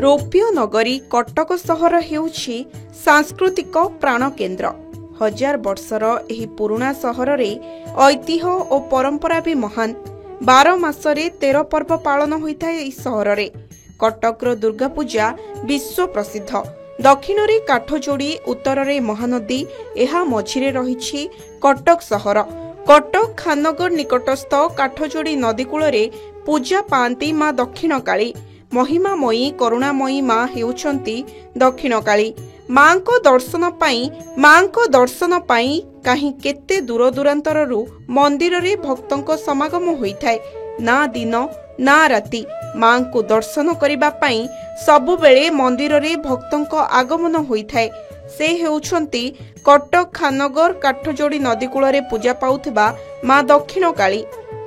रौप्य नगरी कटक सहर हेउछि सांस्कृतिक प्राणकेन्द्र। हजार वर्षर एही पुराना सहर रे ऐतिह्य और परंपरा भी महान। 12 मासरे 13 पर्व पालन होइथाय एही सहर रे। कटकर दुर्गा पूजा विश्व प्रसिद्ध। दक्षिण रे काठजोड़ी, उत्तर रे महानदी, एहा मझिरे रहिछि कटक सहर। कटक खाननगर निकटस्थ काठजोड़ी नदी कूल रे पूजा पांती मां दक्षिण काली। महिमामयी करुणामयी मां हेउछंती दक्षिण काली। मां को दर्शन पाई कहीं केते दूर दूरांतररू मंदिर रे भक्तों समागम होइथाय। ना दिन ना राति मां को दर्शन करिबा पाई सबुबेले मंदिर रे भक्तों आगमन होइथाय। से हेउछंती कटक खाननगर काठजोड़ी नदी कूल रे पूजा पाउथिबा मां दक्षिण काली।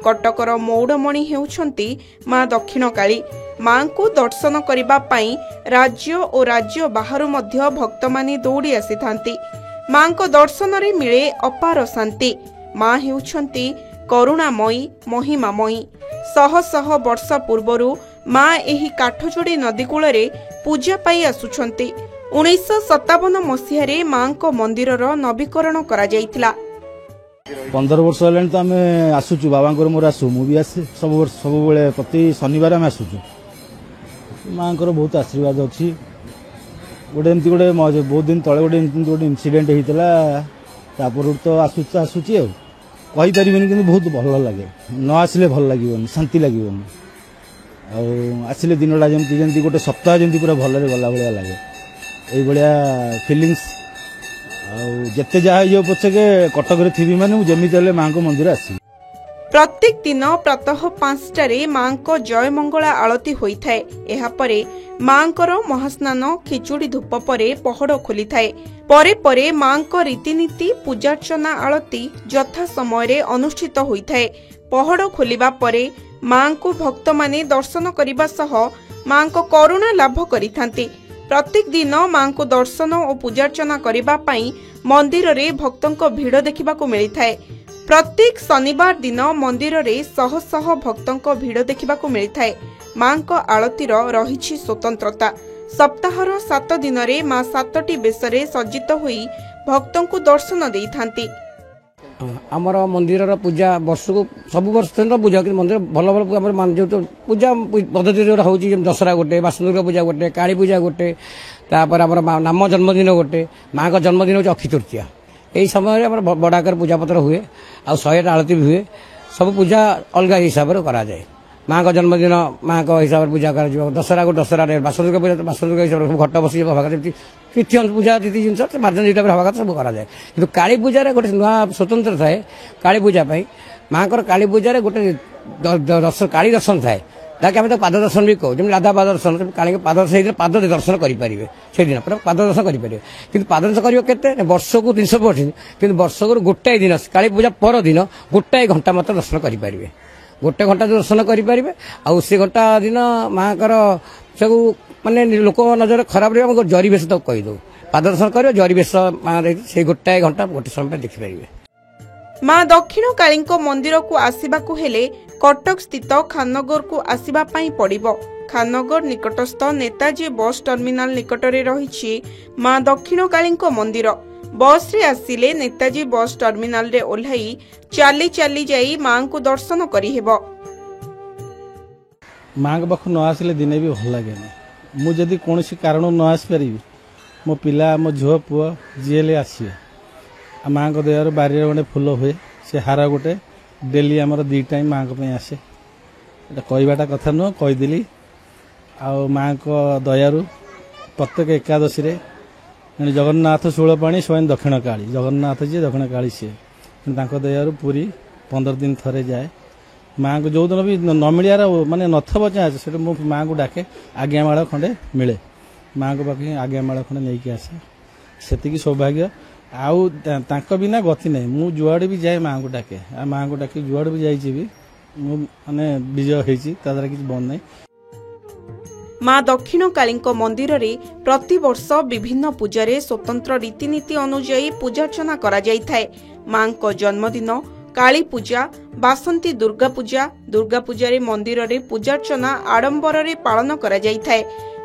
कटकर मौड़मणि हेउछंती मां दक्षिण काली। मां को दर्शन करिबा पाई राज्य और राज्य बाहरु मध्य भक्त माने दौड़ी आसीथांती। मां को दर्शन रे मिले अपार शांति। मां हेउछंती करुणामयी महिमामयी। शह शह वर्ष पूर्वरु मां एही काठजोड़ी नदी कूल रे पूजा पाई आसुछंती। 1957 मसीह रे मां को मंदिरर नवीकरण करा जायतिला। 15 वर्ष हेलानी तो आम आसुचु बाबा मोर आसु मु भी आसे सब वर्ष सब बेले प्रति शनिवार आम आसुचु। माँ बहुत आशीर्वाद अच्छी। गोटे गोटे बहुत दिन तले गोटे इनसीडेंट होता तो आसूची कहीपर कि बहुत भल लगे। न आसिले भल लगे शांति लगे। आसिले दिनटा जमी गोटे सप्ताह जमी पूरा भलरे गला भाया लगे। ये फिलिंग्स आते जहाँ पचे कटक थी मैंने जमी माँ को मंदिर आसी। प्रत्येक दिन प्रातः 5टारे मां को जय मंगला आलती होइथाय। एहा परे मांकर महास्नान खिचुड़ी धूप परे पहड़ खोली थाए। परे परे मां को रीतिनीति पूजार्चना आलती यथा समय रे अनुष्ठित होइथाय। पहड़ खोलिबा परे मां को भक्त माने दर्शन करिबा सह मां को करुणा लाभ करिथांती। प्रत्येक दिन मां को दर्शन और पूजार्चना करिबा पई मंदिर रे भक्तों को भीड़ देखिबा को मिलिथाय। प्रत्येक शनिवार दिन मंदिर रे शह शह भक्तों को भीड़ देखिबा को मिलिथाय। मां को आलतीर रहिछि स्वतंत्रता। सप्ताहर 7 दिन रे मां 7टी बेसरे सज्जित होई भक्तों को दर्शन देइथांती। आमर मंदिर पूजा वर्ष को सब वर्ष पूजा मंदिर भल भल जो पूजा पद्धति जो होची दशहरा गोटे, बासुदुर्गा पूजा गोटे, काली पूजा गोटे, तापर आमर नाम जन्मदिन गोटे, मां का जन्मदिन होची अक्षय तृतीया। यही समय बड़ आकार पूजा पत्र हुए आ 100 आलती भी हुए। सब पूजा अलग हिसाब से करा जाए। मां का जन्मदिन मां का हिसाब से पूजा कर। दशहरा को दशहरा, बासुदुर्गा पूजा बासुदुर्गा हिसाब से घट बस तिथि पूजा तिथि जिन मार्जन जो हवा कथा सब कराए। कि काली पूजा गोटे नुआ स्वतंत्र थाए। काली पूजा माँ को काली पूजा गोटे काली दर्शन थाए ताकि आम तो पाद दर्शन भी कहूँ। जमी राधा पाद दर्शन काली पाद पाद दर्शन करेंगे से दिन पूरा पाद दर्शन करेंगे। कि पाद दर्शन कर वर्ष को 300 वर्ष कि वर्ष को गोटाए दिन काली पूजा पर दिन गोटाए घंटा मात्र दर्शन करेंगे। गोटे घंटा दर्शन करेंगे। आसे घंटा दिन माँ को सब माने लोक नजर खराब रही जरी बेश तो कहीदे पाद दर्शन कर जरी बेश से गोटाए घंटा गोटे समय देखिपारे। मां दक्षिण काली मंदिर को आसिबाकु हेले कटक स्थित खाननगर को आसिबा पाई पड़िबो। खाननगर निकटस्थ नेताजी बस टर्मिनाल निकटरे रहिछि मां दक्षिण काली मंदिर। बस रे आसिले नेताजी बस टर्मिनाल रे ओल्हाई चाली चाली जाई मां को दर्शन करि हेबो। माँ के पाख न आसिले दिने भी भल लगे। मुझे कौन कारण न आसपारि मो पिला मो झुआ पुआ जीएल आसे। माँ को दयार बारी गोटे फूल हुए से हार गोटे डेली आमर 2 टाइम माँ को आसे। कहवाटा कथा नुह कहीदेली। माँ को दयारु प्रत्येक एकादशी रे जगन्नाथ षोलपाणी स्वयं दक्षिण काली जगन्नाथ जी दक्षिण काली सी दयारु पूरी 15 दिन थरे जाए। माँ को जो दिन भी न मिलियार माने नथब चाहे से माँ को डाके आज्ञामाल खंडे मिले। माँ को पाखे आज्ञामाल खंडे नहीं आसे। से सौभाग्य आउ बिना गति नहीं। मु जुआड़े भी जाए माँ को डाके माँ को डाके जुआड़े भी जाइए माने विजय होती द्वारा किसी बंद नहीं। मां दक्षिण काली मंदिर रे प्रति वर्ष विभिन्न पूजारे स्वतंत्र रीतिनीति अनुଯାयी पूजार्चना करा जायथाय। मां को जन्मदिन, काली पूजा, बासंती दुर्गा पूजा रे मंदिर रे पूजार्चना आडंबर रे पालन करा जायथाय।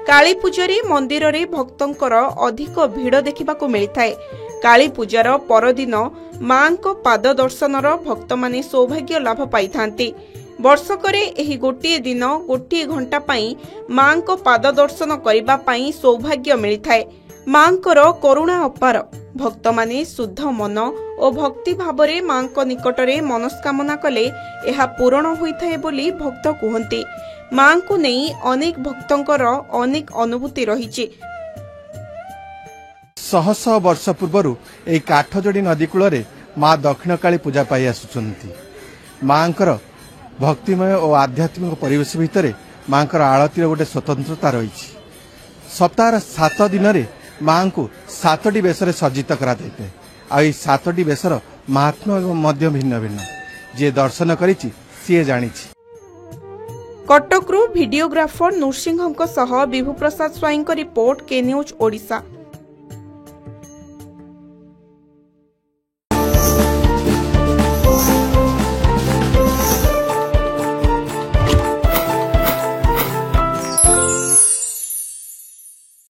काली पूजारे मंदिर रे भक्तंकर अधिक भिड़ देखा मिलता है। काली पूजार परदिन मां को पाद दर्शनर भक्त माने सौभाग्य लाभ पाई थांती। वर्षकरे एही गोटिए दिन गोटिए घंटा पाई मां को पाद दर्शन करिबा पाई सौभाग्य मिलिथाए। मांकर करुणा अपार। भक्त माने शुद्ध मन और भक्ति भावरे मां को निकटरे मनस्कामना कले एहा पूरण होइथाए बोली भक्त कहते। मां को नहीं अनेक भक्तंकर अनेक अनुभूति रहिछि। शह शह वर्ष पूर्व यही काठजोड़ी नदी कूल माँ दक्षिणकाली पूजा पाई आसुचंती। मांकर भक्तिमय और आध्यात्मिक परिवेश भितर मांकर आळतीर गोटे स्वतंत्रता रही। सप्ताह 7 दिन मां को 7टी बेशरे सज्जित करा जाए। आ 7टी बेशर महात्मा भिन्न भिन्न जे दर्शन करिछि सिए जानिछि। कटकरू भिडियोग्राफर नृसिंह विभु प्रसाद स्वाई रिपोर्ट के न्यूज ओडिशा।